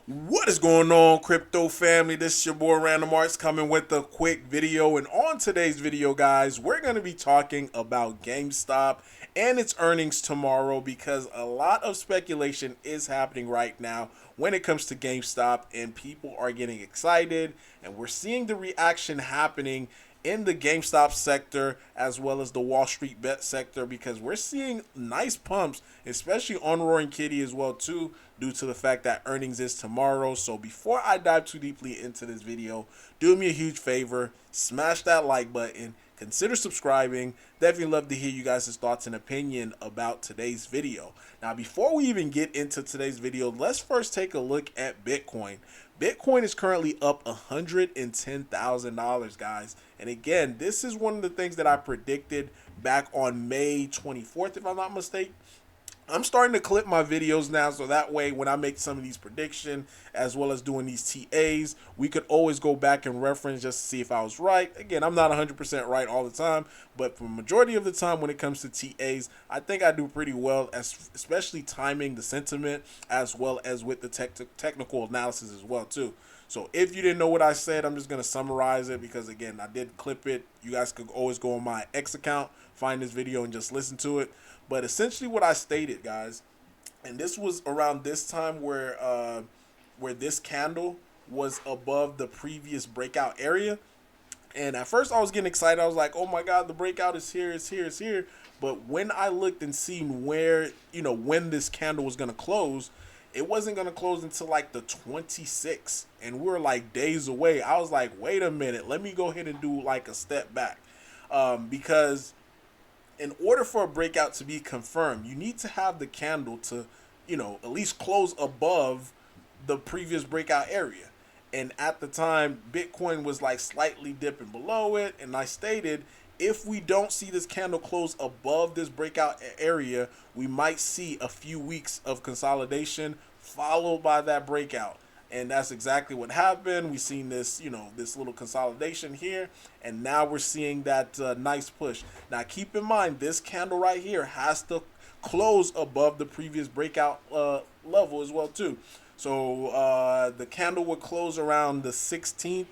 What is going on, crypto family? This is your boy Random Arts coming with a quick video. And on today's video, guys, we're going to be talking about GameStop and its earnings tomorrow because a lot of speculation is happening right now when it comes to GameStop, and people are getting excited, and we're seeing the reaction happening in the GameStop sector as well as the Wall Street bet sector, because we're seeing nice pumps, especially on Roaring Kitty as well too, due to the fact that earnings is tomorrow. So before I dive too deeply into this video, do me a huge favor, smash that like button, consider subscribing. Definitely love to hear you guys' thoughts and opinion about today's video. Now, before we even get into today's video, let's first take a look at Bitcoin. Bitcoin is currently up $110,000, guys. And again, this is one of the things that I predicted back on May 24th, if I'm not mistaken. I'm starting to clip my videos now, so that way when I make some of these predictions as well as doing these TAs, we could always go back and reference just to see if I was right. Again, I'm not 100% right all the time, but for the majority of the time when it comes to TAs, I think I do pretty well, especially timing the sentiment as well as with the technical analysis as well too. So if you didn't know what I said, I'm just going to summarize it because, again, I did clip it. You guys could always go on my X account, find this video, and just listen to it. But essentially what I stated, guys, and this was around this time where this candle was above the previous breakout area. And at first I was getting excited. I was like, oh my God, the breakout is here, it's here, it's here. But when I looked and seen where, when this candle was going to close, it wasn't going to close until like the 26th. And we were like days away. I was like, wait a minute, let me go ahead and do like a step back. Because in order for a breakout to be confirmed, you need to have the candle to, at least close above the previous breakout area. And at the time, Bitcoin was like slightly dipping below it. And I stated, if we don't see this candle close above this breakout area, we might see a few weeks of consolidation followed by that breakout. And that's exactly what happened. We've seen this, this little consolidation here, and now we're seeing that nice push. Now, keep in mind, this candle right here has to close above the previous breakout level as well, too. So the candle would close around the 16th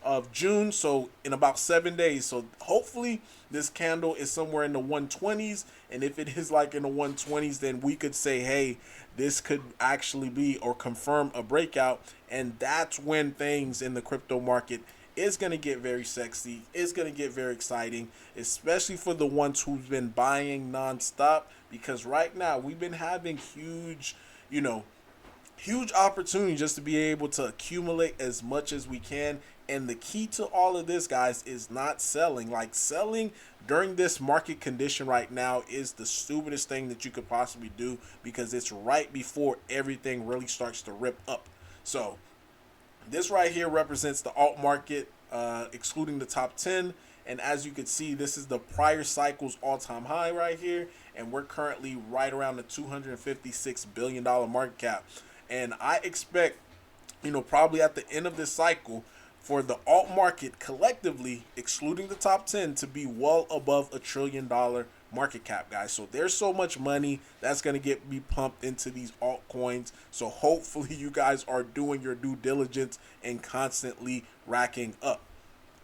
of June, so in about 7 days. So hopefully this candle is somewhere in the 120s, and if it is like in the 120s, then we could say, hey, this could actually be or confirm a breakout. And that's when things in the crypto market is going to get very sexy. It's going to get very exciting, especially for the ones who've been buying nonstop, because right now we've been having huge opportunity just to be able to accumulate as much as we can. And the key to all of this, guys, is not selling. Like, selling during this market condition right now is the stupidest thing that you could possibly do, because it's right before everything really starts to rip up. So this right here represents the alt market, excluding the top 10. And as you can see, this is the prior cycle's all-time high right here. And we're currently right around the $256 billion market cap. And I expect, probably at the end of this cycle, for the alt market collectively, excluding the top 10, to be well above $1 trillion market cap, guys. So there's so much money that's going to be pumped into these altcoins. So hopefully you guys are doing your due diligence and constantly racking up.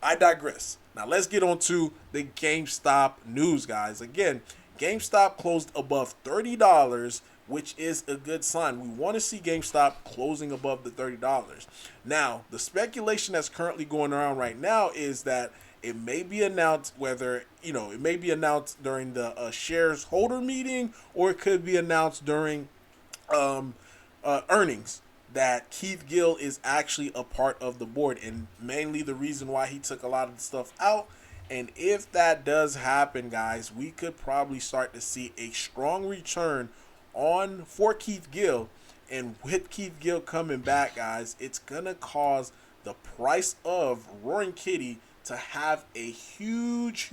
I digress. Now let's get on to the GameStop news, guys. Again, GameStop closed above $30, which is a good sign. We want to see GameStop closing above the $30. Now, the speculation that's currently going around right now is that it may be announced it may be announced during the shares holder meeting, or it could be announced during earnings, that Keith Gill is actually a part of the board, and mainly the reason why he took a lot of the stuff out. And if that does happen, guys, we could probably start to see a strong return for Keith Gill. And with Keith Gill coming back, guys, it's gonna cause the price of Roaring Kitty to have a huge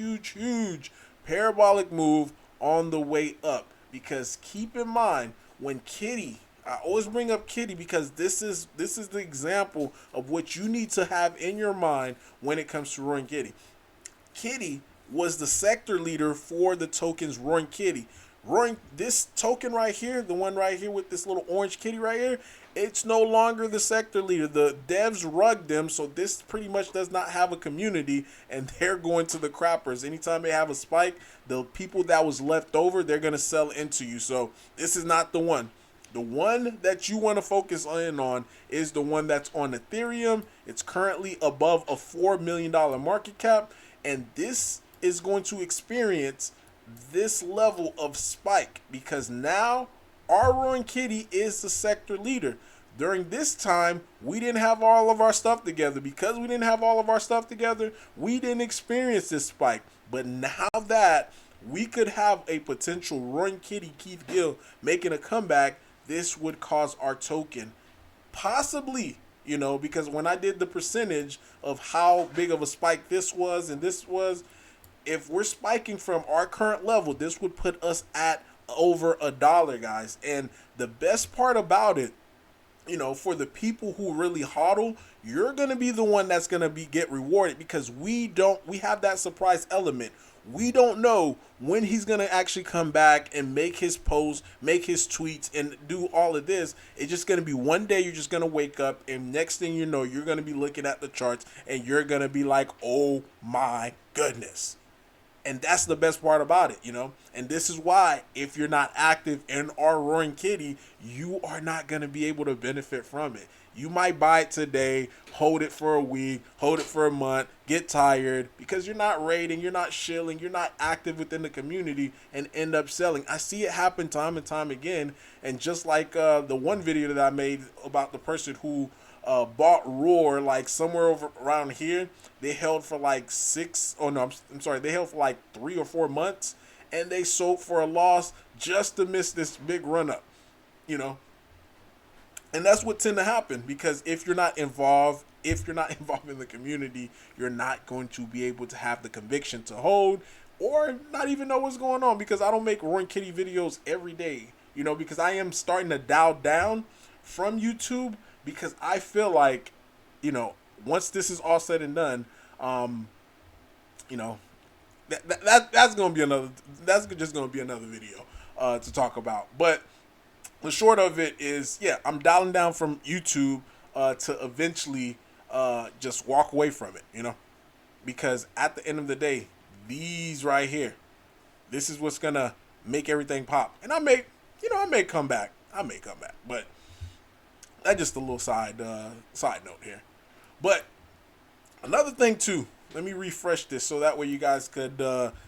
parabolic move on the way up. Because keep in mind, when Kitty, I always bring up Kitty because this is the example of what you need to have in your mind when it comes to Roaring Kitty. Kitty was the sector leader for the tokens Roaring Kitty. This token right here, the one right here with this little orange kitty right here, it's no longer the sector leader. The devs rugged them, so this pretty much does not have a community, and they're going to the crappers. Anytime they have a spike, the people that was left over, they're going to sell into you. So this is not the one. The one that you want to focus in on is the one that's on Ethereum. It's currently above a $4 million market cap, and this is going to experience this level of spike because now our Roaring Kitty is the sector leader. During this time, we didn't have all of our stuff together. Because we didn't have all of our stuff together, we didn't experience this spike. But now that we could have a potential Roaring Kitty Keith Gill making a comeback, this would cause our token possibly, because when I did the percentage of how big of a spike this was and this was, if we're spiking from our current level, this would put us at over $1, guys. And the best part about it, for the people who really hodl, you're gonna be the one that's gonna get rewarded because we have that surprise element. We don't know when he's gonna actually come back and make his posts, make his tweets, and do all of this. It's just gonna be one day you're just gonna wake up, and next thing you know, you're gonna be looking at the charts and you're gonna be like, oh my goodness. And that's the best part about it, And this is why, if you're not active in our Roaring Kitty, you are not going to be able to benefit from it. You might buy it today, hold it for a week, hold it for a month, get tired because you're not raiding, you're not shilling, you're not active within the community and end up selling. I see it happen time and time again. And just like the one video that I made about the person who bought Roar like somewhere over around here, they held for like they held for like 3 or 4 months and they sold for a loss just to miss this big run up, and that's what tend to happen because if you're not involved in the community, you're not going to be able to have the conviction to hold or not even know what's going on. Because I don't make Roaring Kitty videos every day, because I am starting to dial down from YouTube because I feel like, once this is all said and done, that's gonna be another. That's just gonna be another video to talk about. But the short of it is, I'm dialing down from YouTube to eventually just walk away from it, because at the end of the day, these right here, this is what's gonna make everything pop. And I may come back. But that's just a little side note here. But another thing too, let me refresh this so that way you guys could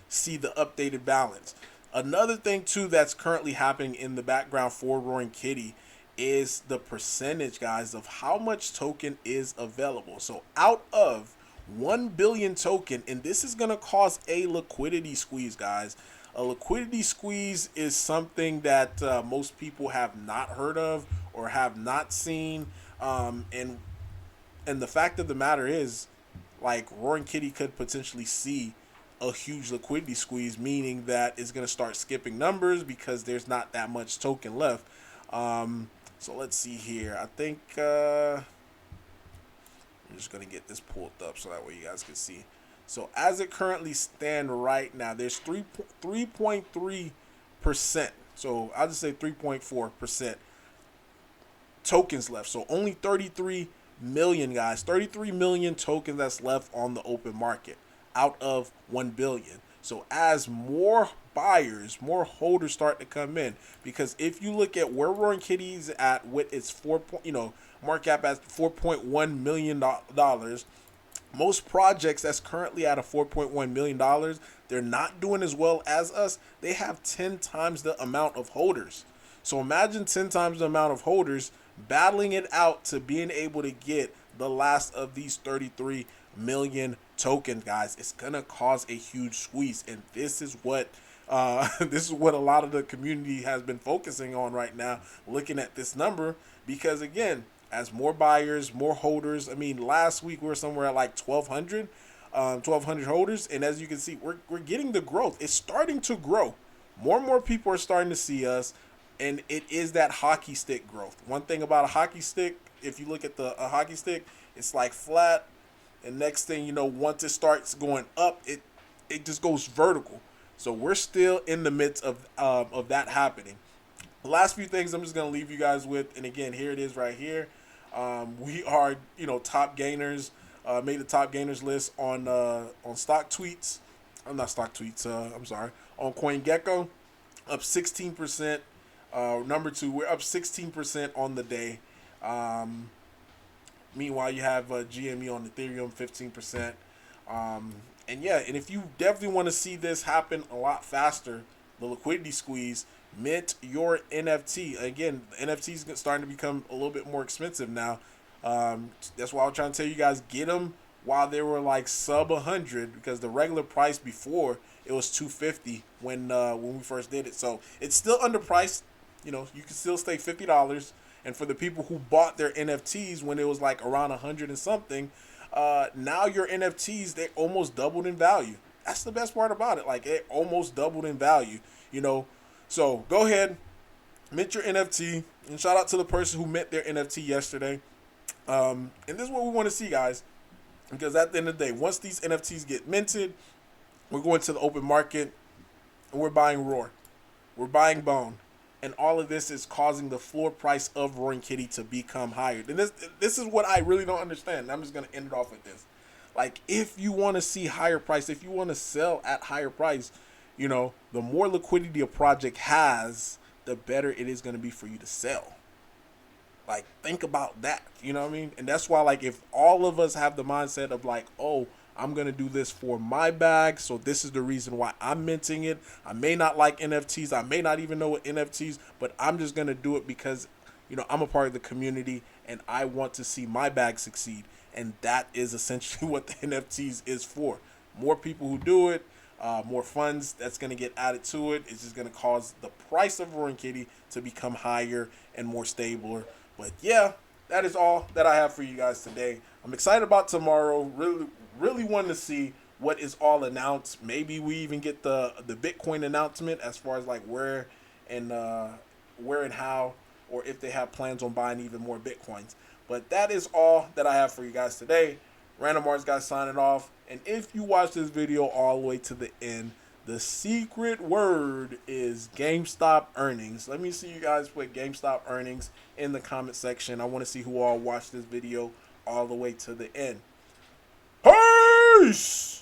see the updated balance. Another thing too that's currently happening in the background for Roaring Kitty is the percentage, guys, of how much token is available. So out of 1 billion token, and this is going to cause a liquidity squeeze, guys. A liquidity squeeze is something that most people have not heard of or have not seen. And the fact of the matter is, like, Roaring Kitty could potentially see a huge liquidity squeeze, meaning that it's going to start skipping numbers because there's not that much token left. So let's see here. I think I'm just going to get this pulled up so that way you guys can see. So as it currently stands right now, there's 3.3%. So I'll just say 3.4% tokens left. So only 33 million, guys. 33 million tokens that's left on the open market out of 1 billion. So as more buyers, more holders start to come in, because if you look at where Roaring Kitty's at with its market cap at $4.1 million, most projects that's currently at a $4.1 million, they're not doing as well as us. They have 10 times the amount of holders. So imagine 10 times the amount of holders battling it out to being able to get the last of these 33 million tokens, guys. It's gonna cause a huge squeeze, and this is what a lot of the community has been focusing on right now, looking at this number, because again, as more buyers, more holders. I mean, last week we were somewhere at like 1,200 holders, and as you can see, we're getting the growth. It's starting to grow. More and more people are starting to see us, and it is that hockey stick growth. One thing about a hockey stick, if you look at a hockey stick, it's like flat, and next thing you know, once it starts going up, it just goes vertical. So we're still in the midst of that happening. The last few things I'm just gonna leave you guys with, and again, here it is right here. We are, top gainers. Made the top gainers list on stock tweets. I'm not stock tweets. I'm sorry. On CoinGecko, up 16%. Number two, we're up 16% on the day. Um, Meanwhile, you have GME on Ethereum, 15%. And yeah, and if you definitely want to see this happen a lot faster, the liquidity squeeze, mint your NFT. Again, NFTs starting to become a little bit more expensive now. That's why I was trying to tell you guys, get them while they were like sub 100, because the regular price before it was 250 when we first did it. So it's still underpriced. You can still stay $50. And for the people who bought their NFTs when it was like around 100 and something, now your NFTs, they almost doubled in value. That's the best part about it. Like, it almost doubled in value, you know. So go ahead, mint your NFT, and shout out to the person who mint their NFT yesterday. And this is what we want to see, guys, because at the end of the day, once these NFTs get minted, we're going to the open market and we're buying Roar, we're buying Bone, and all of this is causing the floor price of Roaring Kitty to become higher. And this is what I really don't understand. I'm just gonna end it off with this. Like, if you want to see higher price, if you want to sell at higher price, the more liquidity a project has, the better it is going to be for you to sell. Like, think about that. You know what I mean? And that's why, like, if all of us have the mindset of like, oh, I'm going to do this for my bag, so this is the reason why I'm minting it. I may not like NFTs. I may not even know what NFTs, but I'm just going to do it because, I'm a part of the community and I want to see my bag succeed. And that is essentially what the NFTs is for. More people who do it, more funds that's going to get added to it. It's just going to cause the price of Roaring Kitty to become higher and more stable. But yeah, that is all that I have for you guys today. I'm excited about tomorrow. Really wanting to see what is all announced. Maybe we even get the Bitcoin announcement as far as like where and how, or if they have plans on buying even more Bitcoins. But that is all that I have for you guys today. Random Arts guys signing off. And if you watch this video all the way to the end, the secret word is GameStop earnings. Let me see you guys put GameStop earnings in the comment section. I want to see who all watched this video all the way to the end. Peace!